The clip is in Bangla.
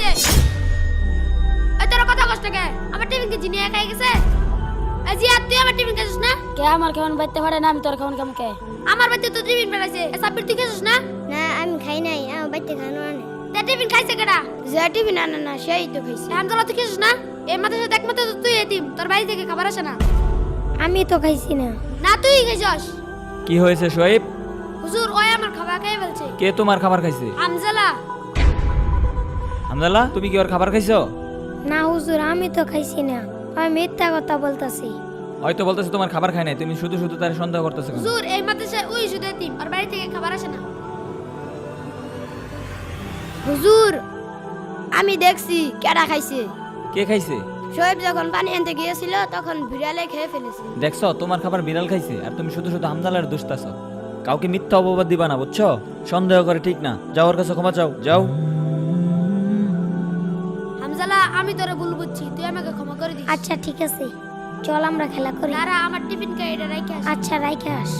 খাইছে। এই তোর কথা কষ্ট কে? আমার টিফিন কি জিনিয়া খাই গেছে? এই জিয়া তুই আমার টিফিন খাইছিস না? কে আমার কেমন বাইতে পারে না আমি তোর কেমন কেমন কে আমার বাড়িতে তো টিফিন বেড়াইছে। এই সাব্বির তুই খাইছিস না? না আমি খাই নাই আমার বাড়িতে খানো আনে তে টিফিন খাইছে কেডা? যে টিফিন আনে না সেই তো খাইছে হামজালা তুই খাইছিস না? এই মাদ্রাসা দেখ মতো তুই এতিম, তোর বাড়ি থেকে খাবার আসে না। আমি তো খাইছি না না তুই খাইছস। কি হয়েছে শোয়েব? হুজুর ওই আমার খাবার খেয়ে ফেলছে। কে তোমার খাবার খাইছে? হামজালা। হামদাল্লাহ, তুমি কি ওর খাবার খাইছো? না হুজুর আমি তো খাইছি না আমি মিথ্যা কথা বলতাছি হয়তো বলতেছে তোমার খাবার খায় নাই, তুমি শুধু শুধু তার সন্দেহ করতেছো কেন? হুজুর এই মাদ্রাসায় ওই শুধু এতিম, ওর বাড়ি থেকে খাবার আসে না। হুজুর আমি দেখছি কেডা খাইছে কে খাইছে? শোয়েব যখন পানি আনতে গিয়েছিল তখন বিড়ালে খেয়ে ফেলেছে দেখছো তোমার খাবার বিড়াল খাইছে আর তুমি শুধু শুধু হামদালার দুষ্টাছো। কাউকে মিথ্যা অপবাদ দিবা না, বুঝছো? সন্দেহ করে ঠিক না। যাও ওর কাছে ক্ষমা চাও, যাও। হামজালা আমি তোরে ভুল বুঝছি, তুই আমাকে ক্ষমা করে দিস। আচ্ছা ঠিক আছে চল আমরা খেলা করি দাঁড়া আমার টিফিন খাই এটা রাইখে আসি। আচ্ছা রাইখে আস